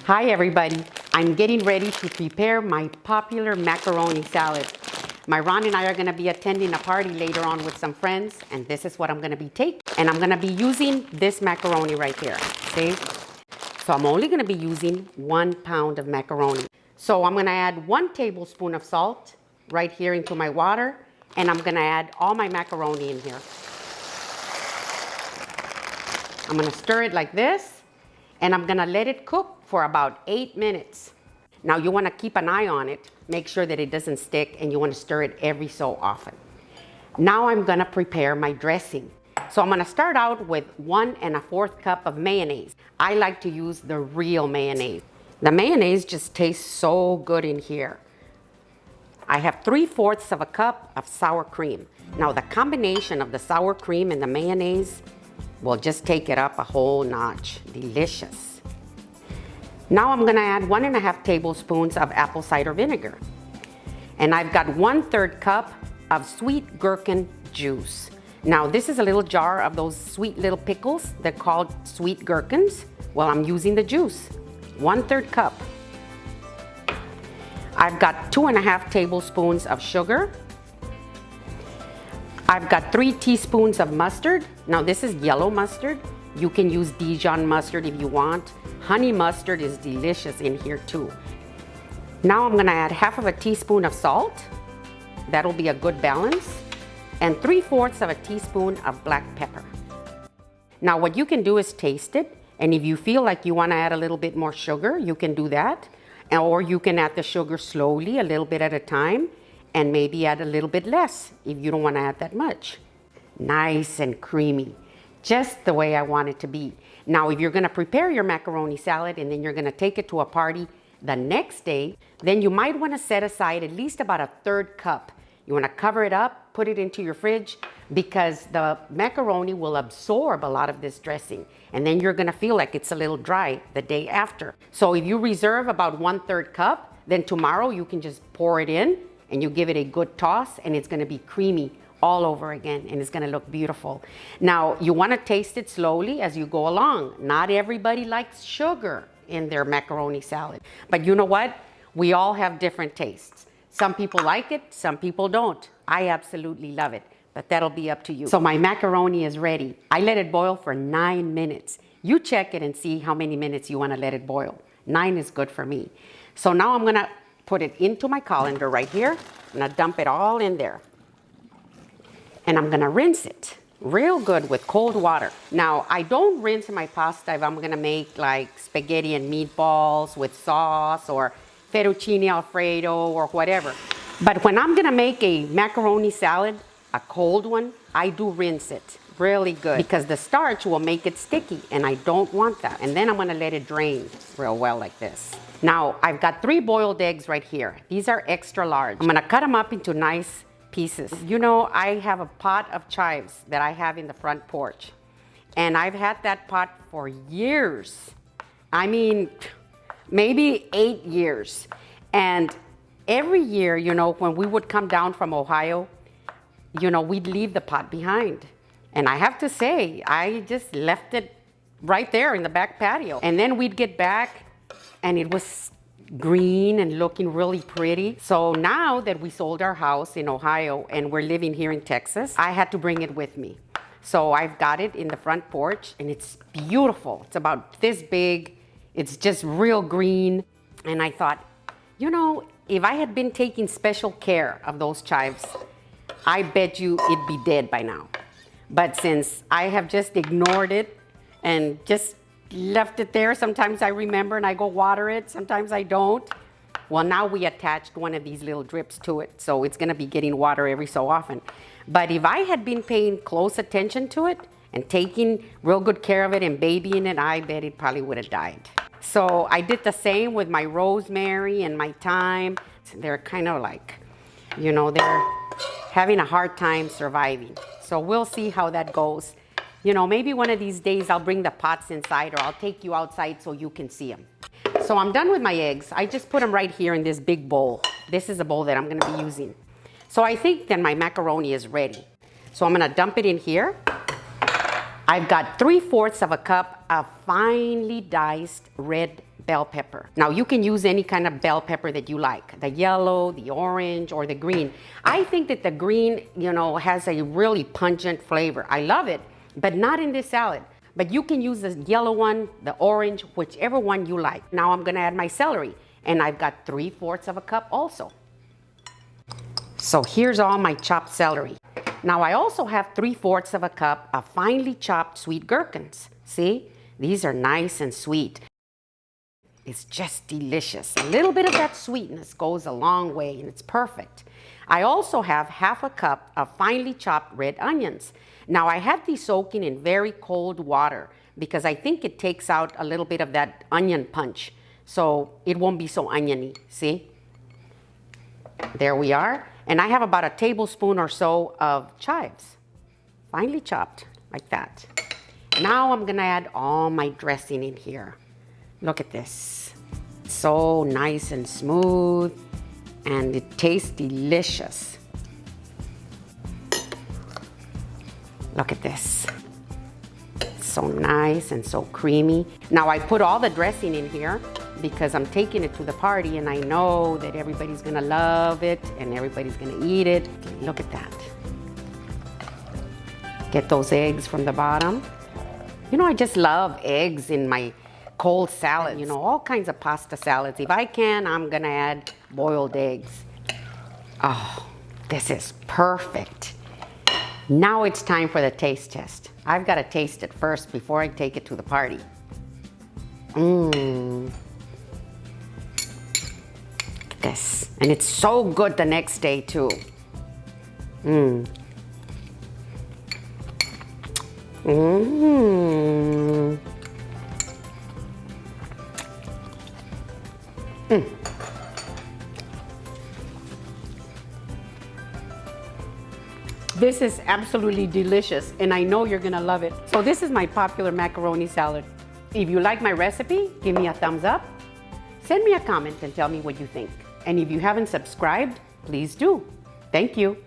Hi everybody, I'm getting ready to prepare my popular macaroni salad. My Ron and I are going to be attending a party later on with some friends, and this is what I'm going to be taking. And I'm going to be using this macaroni right here, see? So I'm only going to be using 1 pound of macaroni. So I'm going to add 1 tablespoon of salt right here into my water, and I'm going to add all my macaroni in here. I'm going to stir it like this, and I'm going to let it cook for about 8 minutes. Now you want to keep an eye on it, make sure that it doesn't stick, and you want to stir it every so often. Now I'm going to prepare my dressing. So I'm going to start out with 1 1/4 cup of mayonnaise. I like to use the real mayonnaise. The mayonnaise just tastes so good in here. I have 3/4 of a cup of sour cream. Now the combination of the sour cream and the mayonnaise will just take it up a whole notch. Delicious. Now I'm going to add 1 1/2 tablespoons of apple cider vinegar. And I've got 1/3 cup of sweet gherkin juice. Now this is a little jar of those sweet little pickles. They're called sweet gherkins. Well, I'm using the juice, 1/3 cup. I've got 2 1/2 tablespoons of sugar. I've got 3 teaspoons of mustard. Now this is yellow mustard. You can use Dijon mustard if you want. Honey mustard is delicious in here too. Now I'm going to add 1/2 teaspoon of salt. That'll be a good balance. And 3/4 of a teaspoon of black pepper. Now what you can do is taste it. And if you feel like you want to add a little bit more sugar, you can do that. Or you can add the sugar slowly, a little bit at a time. And maybe add a little bit less if you don't want to add that much. Nice and creamy. Just the way I want it to be. Now, if you're going to prepare your macaroni salad and then you're going to take it to a party the next day, then you might want to set aside at least about 1/3 cup. You want to cover it up, put it into your fridge, because the macaroni will absorb a lot of this dressing. And then you're going to feel like it's a little dry the day after. So if you reserve about 1/3 cup, then tomorrow you can just pour it in and you give it a good toss, and it's going to be creamy all over again, and it's going to look beautiful. Now you want to taste it slowly as you go along. Not everybody likes sugar in their macaroni salad, but you know what? We all have different tastes. Some people like it, some people don't. I absolutely love it, but that'll be up to you. So my macaroni is ready. I let it boil for 9 minutes. You check it and see how many minutes you want to let it boil. 9 is good for me. So now I'm going to put it into my colander right here. I'm going to dump it all in there. And I'm gonna rinse it real good with cold water. Now, I don't rinse my pasta if I'm gonna make like spaghetti and meatballs with sauce or fettuccine alfredo or whatever. But when I'm gonna make a macaroni salad, a cold one, I do rinse it really good because the starch will make it sticky and I don't want that. And then I'm gonna let it drain real well like this. Now, I've got 3 boiled eggs right here. These are extra large. I'm gonna cut them up into nice pieces. You know, I have a pot of chives that I have in the front porch, and I've had that pot for years. I mean, maybe 8 years. And every year, you know, when we would come down from Ohio, you know, we'd leave the pot behind. And I have to say, I just left it right there in the back patio. And then we'd get back and it was green and looking really pretty. So now that we sold our house in Ohio and we're living here in Texas, I had to bring it with me. So I've got it in the front porch and it's beautiful. It's about this big. It's just real green. And I thought, you know, if I had been taking special care of those chives, I bet you it'd be dead by now. But since I have just ignored it and just left it there, sometimes I remember and I go water it, sometimes I don't. Well, now we attached one of these little drips to it, so it's gonna be getting water every so often. But if I had been paying close attention to it and taking real good care of it and babying it, I bet it probably would have died. So I did the same with my rosemary and my thyme. They're kind of like, you know, they're having a hard time surviving. So we'll see how that goes. You know, maybe one of these days I'll bring the pots inside or I'll take you outside so you can see them. So I'm done with my eggs. I just put them right here in this big bowl. This is a bowl that I'm gonna be using. So I think that my macaroni is ready. So I'm gonna dump it in here. I've got 3/4 of a cup of finely diced red bell pepper. Now you can use any kind of bell pepper that you like, the yellow, the orange, or the green. I think that the green, you know, has a really pungent flavor. I love it, but not in this salad. But you can use the yellow one, the orange, whichever one you like. Now I'm gonna add my celery, and I've got 3/4 of a cup also. So here's all my chopped celery. Now I also have 3/4 of a cup of finely chopped sweet gherkins. See, these are nice and sweet. It's just delicious. A little bit of that sweetness goes a long way, and it's perfect. I also have 1/2 cup of finely chopped red onions. Now I have these soaking in very cold water because I think it takes out a little bit of that onion punch, so it won't be so oniony, see? There we are. And I have about a tablespoon or so of chives, finely chopped like that. Now I'm gonna add all my dressing in here. Look at this. So nice and smooth, and it tastes delicious. Look at this. So nice and so creamy. Now I put all the dressing in here because I'm taking it to the party, and I know that everybody's gonna love it and everybody's gonna eat it. Look at that. Get those eggs from the bottom. You know, I just love eggs in my cold salad. You know, all kinds of pasta salads. If I can, I'm gonna add boiled eggs. Oh, this is perfect. Now it's time for the taste test. I've gotta taste it first before I take it to the party. This. And it's so good the next day too. This is absolutely delicious, and I know you're gonna love it. So this is my popular macaroni salad. If you like my recipe, give me a thumbs up. Send me a comment and tell me what you think. And if you haven't subscribed, please do. Thank you.